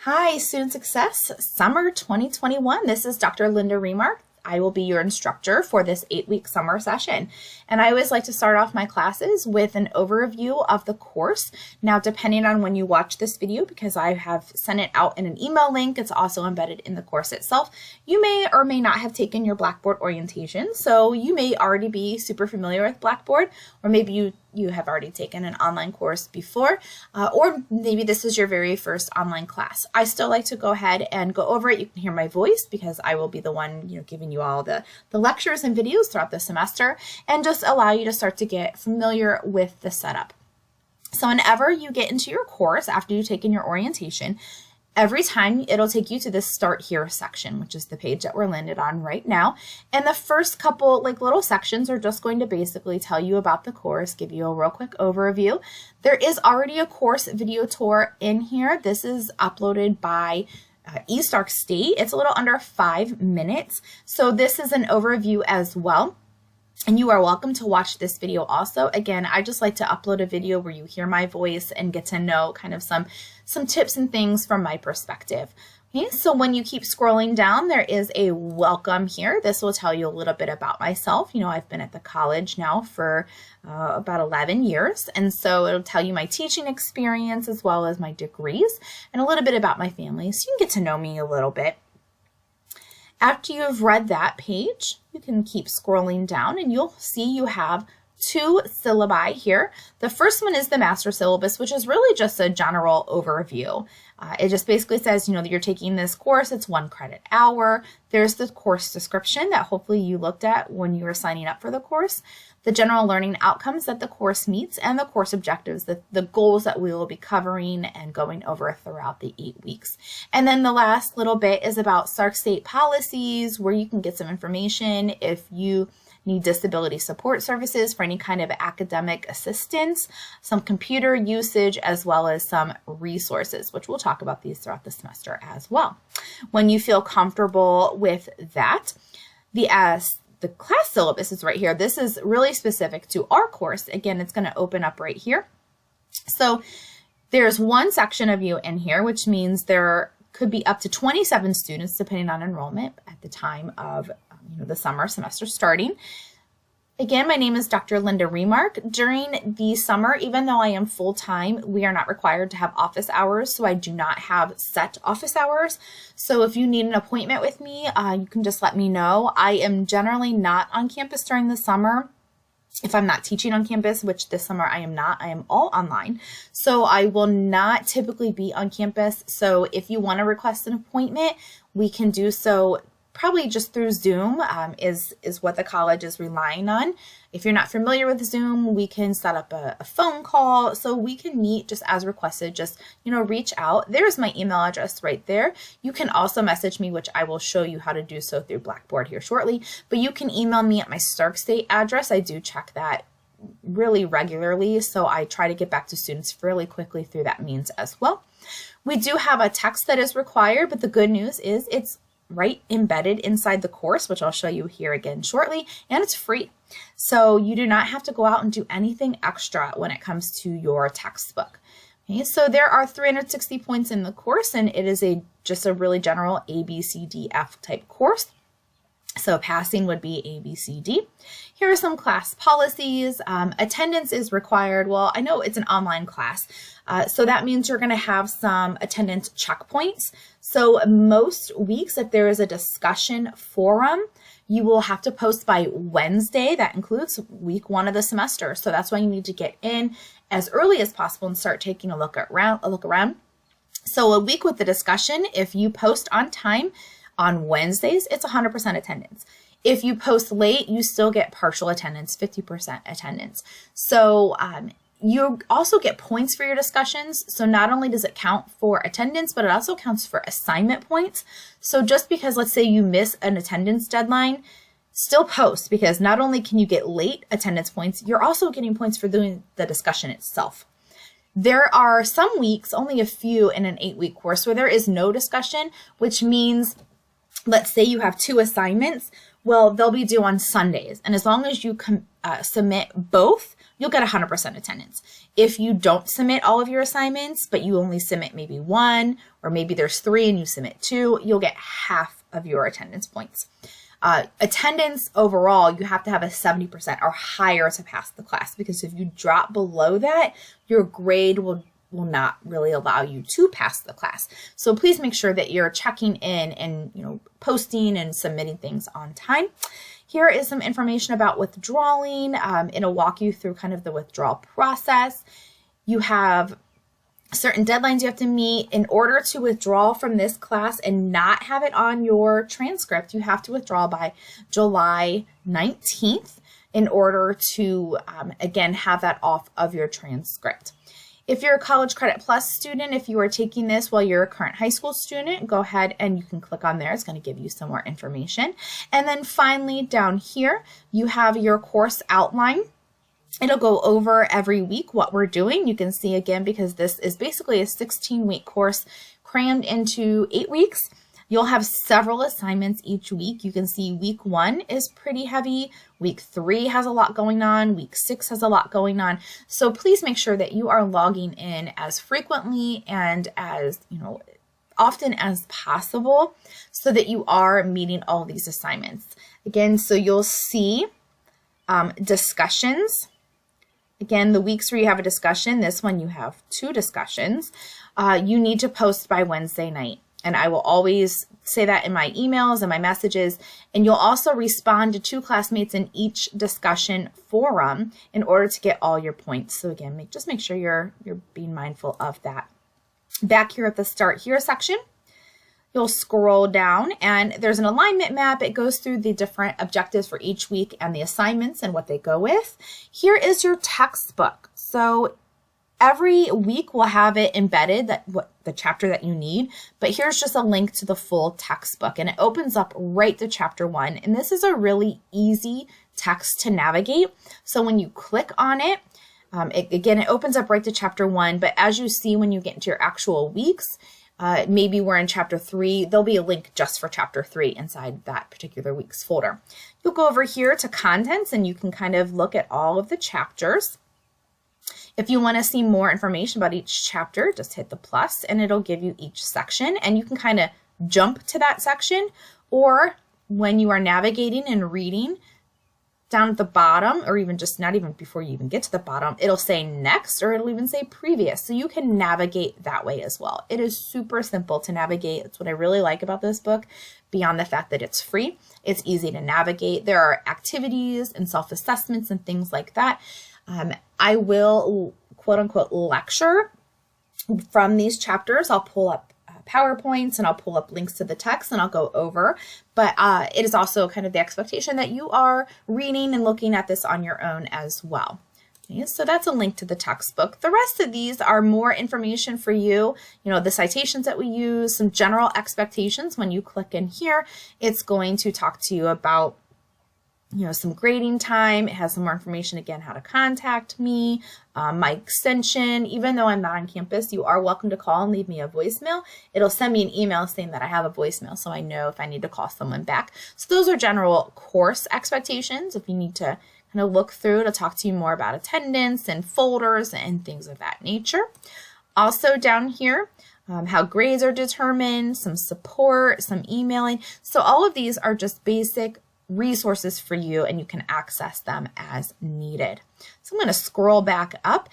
Hi, Student Success Summer 2021. This is Dr. Linda Remark. I will be your instructor for this 8-week summer session. And I always like to start off my classes with an overview of the course. Now, depending on when you watch this video, because I have sent it out in an email link, it's also embedded in the course itself. You may or may not have taken your Blackboard orientation. So you may already be super familiar with Blackboard, or maybe you have already taken an online course before, or maybe this is your very first online class. I still like to go ahead and go over it. You can hear my voice because I will be the one, giving you all the lectures and videos throughout the semester, and just allow you to start to get familiar with the setup. So whenever you get into your course after you've taken your orientation, every time it'll take you to this Start Here section, which is the page that we're landed on right now. And the first couple little sections are just going to basically tell you about the course, give you a real quick overview. There is already a course video tour in here. This is uploaded by eStark State. It's a little under 5 minutes. So this is an overview as well. And you are welcome to watch this video also. Again, I just like to upload a video where you hear my voice and get to know kind of some tips and things from my perspective. Okay, so when you keep scrolling down, there is a welcome here. This will tell you a little bit about myself. I've been at the college now for about 11 years. And so it'll tell you my teaching experience as well as my degrees and a little bit about my family. So you can get to know me a little bit. After you've read that page, you can keep scrolling down and you'll see you have 2 syllabi here. The first one is the master syllabus, which is really just a general overview. It just basically says, that you're taking this course, it's 1 credit hour. There's the course description that hopefully you looked at when you were signing up for the course, the general learning outcomes that the course meets, and the course objectives, the goals that we will be covering and going over throughout the 8 weeks. And then the last little bit is about Sark State policies, where you can get some information if you need disability support services for any kind of academic assistance, some computer usage, as well as some resources, which we'll talk about these throughout the semester as well. When you feel comfortable with that, the class syllabus is right here. This is really specific to our course. Again, it's going to open up right here. So there's 1 section of you in here, which means there could be up to 27 students depending on enrollment at the time of the summer semester starting. Again, my name is Dr. Linda Remark. During the summer, even though I am full-time, we are not required to have office hours, so I do not have set office hours. So if you need an appointment with me, you can just let me know. I am generally not on campus during the summer. If I'm not teaching on campus, which this summer I am not, I am all online. So I will not typically be on campus. So if you want to request an appointment, we can do so probably just through Zoom is what the college is relying on. If you're not familiar with Zoom, we can set up a phone call so we can meet just as requested. Just, reach out. There's my email address right there. You can also message me, which I will show you how to do so through Blackboard here shortly. But you can email me at my Stark State address. I do check that really regularly, so I try to get back to students fairly quickly through that means as well. We do have a text that is required, but the good news is it's right embedded inside the course, which I'll show you here again shortly, and it's free. So you do not have to go out and do anything extra when it comes to your textbook. Okay, so there are 360 points in the course, and it is just a really general A, B, C, D, F type course. So passing would be A, B, C, D. Here are some class policies. Attendance is required. Well, I know it's an online class, so that means you're going to have some attendance checkpoints. So most weeks, if there is a discussion forum, you will have to post by Wednesday. That includes week 1 of the semester. So that's why you need to get in as early as possible and start taking a look around. So a week with the discussion, if you post on time, on Wednesdays, it's 100% attendance. If you post late, you still get partial attendance, 50% attendance. So you also get points for your discussions. So not only does it count for attendance, but it also counts for assignment points. So just because, let's say you miss an attendance deadline, still post, because not only can you get late attendance points, you're also getting points for doing the discussion itself. There are some weeks, only a few in an 8-week course, where there is no discussion, which means, let's say you have 2 assignments, well, they'll be due on Sundays. And as long as you submit both, you'll get 100% attendance. If you don't submit all of your assignments, but you only submit maybe one, or maybe there's 3 and you submit 2, you'll get half of your attendance points. Attendance overall, you have to have a 70% or higher to pass the class, because if you drop below that, your grade will not really allow you to pass the class. So please make sure that you're checking in and posting and submitting things on time. Here is some information about withdrawing. It'll walk you through kind of the withdrawal process. You have certain deadlines you have to meet. In order to withdraw from this class and not have it on your transcript, you have to withdraw by July 19th in order to, again, have that off of your transcript. If you're a College Credit Plus student, if you are taking this while you're a current high school student, go ahead and you can click on there. It's going to give you some more information. And then finally down here, you have your course outline. It'll go over every week what we're doing. You can see again, because this is basically a 16-week course crammed into 8 weeks. You'll have several assignments each week. You can see week 1 is pretty heavy. Week 3 has a lot going on. Week 6 has a lot going on. So please make sure that you are logging in as frequently and as often as possible so that you are meeting all these assignments. Again, so you'll see discussions. Again, the weeks where you have a discussion, this one you have 2 discussions. You need to post by Wednesday night. And I will always say that in my emails and my messages. And you'll also respond to 2 classmates in each discussion forum in order to get all your points. So again, just make sure you're being mindful of that. Back here at the Start Here section, you'll scroll down and there's an alignment map. It goes through the different objectives for each week and the assignments and what they go with. Here is your textbook. So every week we'll have it embedded, the chapter that you need, but here's just a link to the full textbook and it opens up right to chapter 1. And this is a really easy text to navigate. So when you click on it, it opens up right to chapter 1, but as you see when you get into your actual weeks, maybe we're in chapter 3, there'll be a link just for chapter 3 inside that particular week's folder. You'll go over here to contents and you can kind of look at all of the chapters. If you want to see more information about each chapter, just hit the plus and it'll give you each section and you can kind of jump to that section, or when you are navigating and reading down at the bottom, or even just not even before you even get to the bottom, it'll say next or it'll even say previous. So you can navigate that way as well. It is super simple to navigate. It's what I really like about this book. Beyond the fact that it's free, it's easy to navigate. There are activities and self-assessments and things like that. I will, quote unquote, lecture from these chapters. I'll pull up PowerPoints and I'll pull up links to the text and I'll go over. But it is also kind of the expectation that you are reading and looking at this on your own as well. Okay, so that's a link to the textbook. The rest of these are more information for you. The citations that we use, some general expectations. When you click in here, it's going to talk to you about some grading time. It has some more information, again, how to contact me, my extension. Even though I'm not on campus, you are welcome to call and leave me a voicemail. It'll send me an email saying that I have a voicemail, so I know if I need to call someone back. So those are general course expectations. If you need to kind of look through to talk to you more about attendance and folders and things of that nature. Also down here, how grades are determined, some support, some emailing. So all of these are just basic resources for you and you can access them as needed. So I'm going to scroll back up.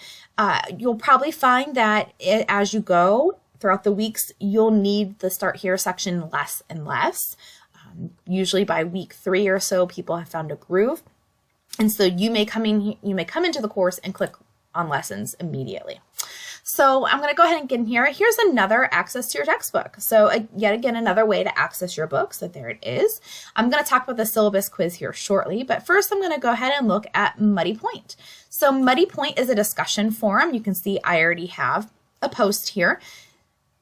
You'll probably find that as you go throughout the weeks, you'll need the Start Here section less and less. Usually by week 3 or so, people have found a groove. And so you may come into the course and click on lessons immediately. So I'm going to go ahead and get in here. Here's another access to your textbook. So yet again, another way to access your book. So there it is. I'm going to talk about the syllabus quiz here shortly, but first I'm going to go ahead and look at Muddy Point. So Muddy Point is a discussion forum. You can see I already have a post here.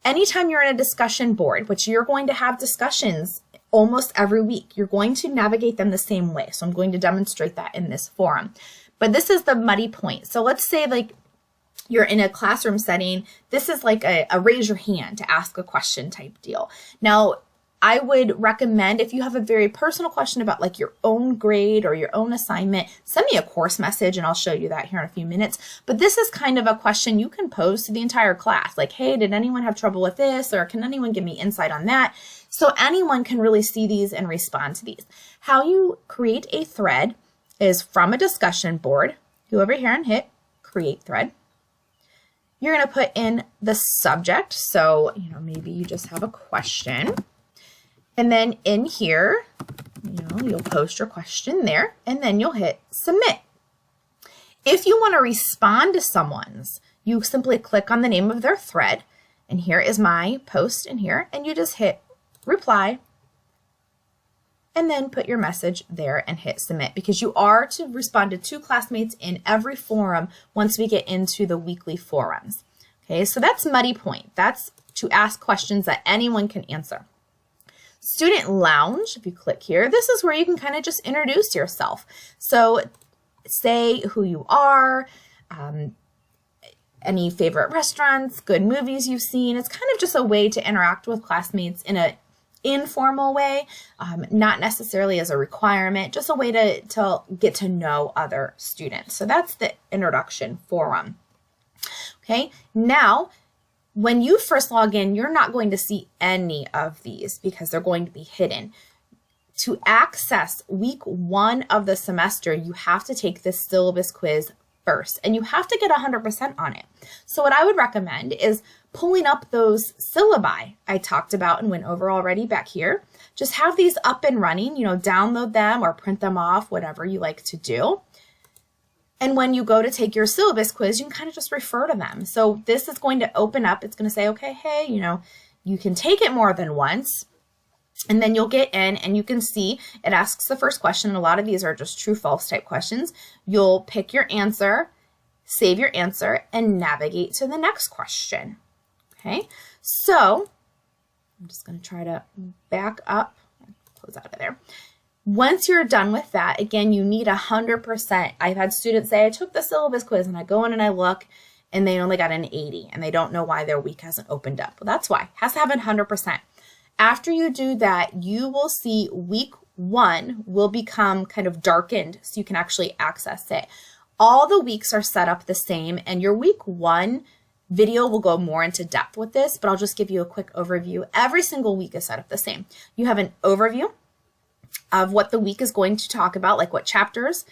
Anytime you're in a discussion board, which you're going to have discussions almost every week, you're going to navigate them the same way. So I'm going to demonstrate that in this forum. But this is the Muddy Point. So let's say you're in a classroom setting. This is like a raise your hand to ask a question type deal. Now, I would recommend, if you have a very personal question about like your own grade or your own assignment, send me a course message and I'll show you that here in a few minutes. But this is kind of a question you can pose to the entire class. Like, hey, did anyone have trouble with this? Or can anyone give me insight on that? So anyone can really see these and respond to these. How you create a thread is from a discussion board. Go over here and hit create thread. You're going to put in the subject. So, maybe you just have a question. And then in here, you'll post your question there, and then you'll hit submit. If you want to respond to someone's, you simply click on the name of their thread, and here is my post in here, and you just hit reply, and then put your message there and hit submit, because you are to respond to 2 classmates in every forum once we get into the weekly forums. Okay, so that's Muddy Point. That's to ask questions that anyone can answer. Student Lounge, if you click here, this is where you can kind of just introduce yourself. So say who you are, any favorite restaurants, good movies you've seen. It's kind of just a way to interact with classmates in an informal way, not necessarily as a requirement, just a way to get to know other students. So that's the introduction forum. Okay, now, when you first log in, you're not going to see any of these because they're going to be hidden. To access week 1 of the semester, you have to take this syllabus quiz first, and you have to get 100% on it. So what I would recommend is pulling up those syllabi I talked about and went over already back here. Just have these up and running, download them or print them off, whatever you like to do. And when you go to take your syllabus quiz, you can kind of just refer to them. So this is going to open up. It's going to say, okay, hey, you can take it more than once. And then you'll get in and you can see it asks the first question. And a lot of these are just true, false type questions. You'll pick your answer, save your answer, and navigate to the next question. Okay, so I'm just going to try to back up, close out of there. Once you're done with that, again, you need 100%. I've had students say, I took the syllabus quiz and I go in and I look and they only got an 80 and they don't know why their week hasn't opened up. Well, that's why. It has to have 100%. After you do that, you will see week 1 will become kind of darkened so you can actually access it. All the weeks are set up the same, and your week 1 video will go more into depth with this, but I'll just give you a quick overview. Every single week is set up the same. You have an overview of what the week is going to talk about, like what chapters,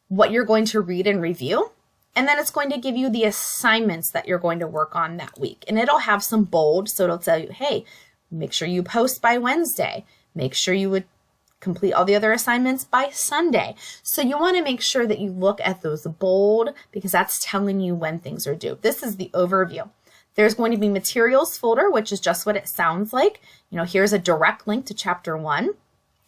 what you're going to read and review, and then it's going to give you the assignments that you're going to work on that week. And it'll have some bold, so it'll tell you, hey, make sure you post by Wednesday. Make sure you would complete all the other assignments by Sunday. So you want to make sure that you look at those bold because that's telling you when things are due. This is the overview. There's going to be materials folder, which is just what it sounds like. Here's a direct link to chapter 1.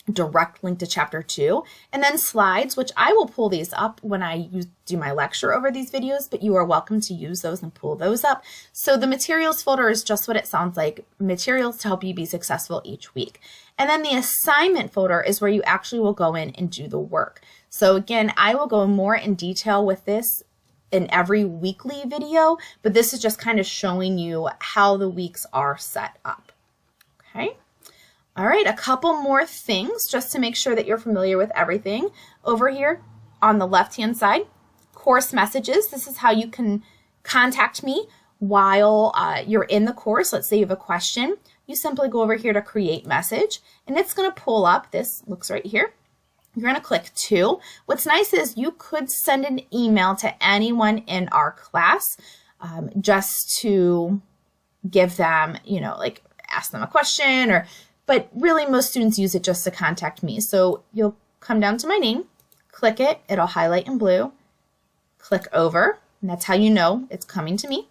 Direct link to chapter 2, and then slides, which I will pull these up when I do my lecture over these videos, but you are welcome to use those and pull those up. So the materials folder is just what it sounds like, materials to help you be successful each week. And then the assignment folder is where you actually will go in and do the work. So again, I will go more in detail with this in every weekly video, but this is just kind of showing you how the weeks are set up. Okay. All right, a couple more things just to make sure that you're familiar with everything. Over here on the left-hand side, course messages. This is how you can contact me while you're in the course. Let's say you have a question. You simply go over here to create message, and it's going to pull up. This looks right here. You're going to click to. What's nice is you could send an email to anyone in our class just to give them, like ask them a question but really most students use it just to contact me. So you'll come down to my name, click it, it'll highlight in blue, click over, and that's how you know it's coming to me.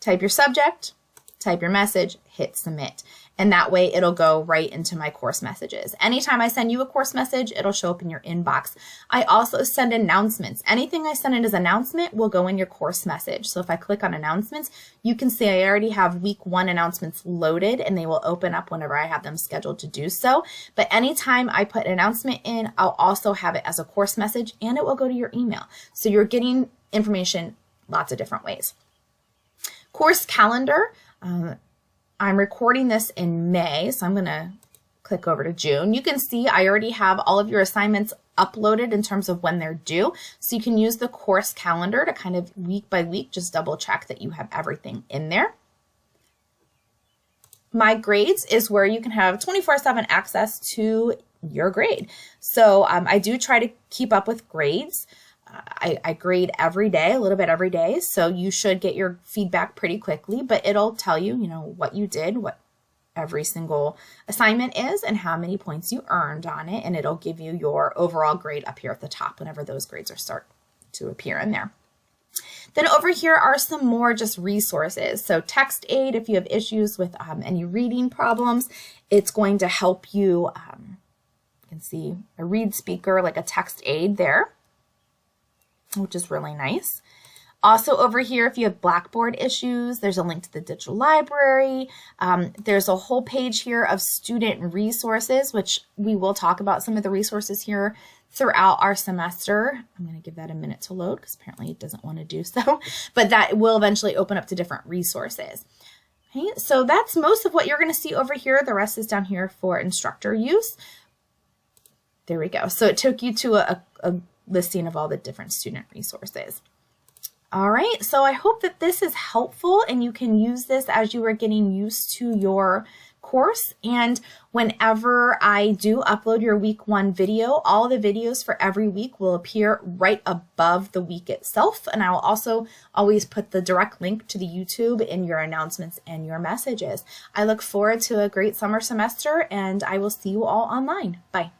Type your subject, type your message, hit submit. And that way it'll go right into my course messages. Anytime I send you a course message, it'll show up in your inbox. I also send announcements. Anything I send in as announcement will go in your course message. So if I click on announcements, you can see I already have week 1 announcements loaded and they will open up whenever I have them scheduled to do so. But anytime I put an announcement in, I'll also have it as a course message and it will go to your email. So you're getting information lots of different ways. Course calendar. I'm recording this in May, so I'm going to click over to June. You can see I already have all of your assignments uploaded in terms of when they're due. So you can use the course calendar to kind of week by week just double check that you have everything in there. My grades is where you can have 24/7 access to your grade. So I do try to keep up with grades. I grade every day, a little bit every day. So you should get your feedback pretty quickly, but it'll tell you, what you did, what every single assignment is, and how many points you earned on it. And it'll give you your overall grade up here at the top whenever those grades start to appear in there. Then over here are some more just resources. So text aid, if you have issues with any reading problems, it's going to help you. You can see a read speaker, like a text aid there, which is really nice. Also over here, if you have Blackboard issues, there's a link to the digital library. There's a whole page here of student resources, which we will talk about some of the resources here throughout our semester. I'm going to give that a minute to load because apparently it doesn't want to do so, but that will eventually open up to different resources. Okay, so that's most of what you're going to see over here. The rest is down here for instructor use. There we go. So it took you to a listing of all the different student resources. All right, so I hope that this is helpful and you can use this as you are getting used to your course. And whenever I do upload your week 1 video, all the videos for every week will appear right above the week itself. And I will also always put the direct link to the YouTube in your announcements and your messages. I look forward to a great summer semester, and I will see you all online. Bye.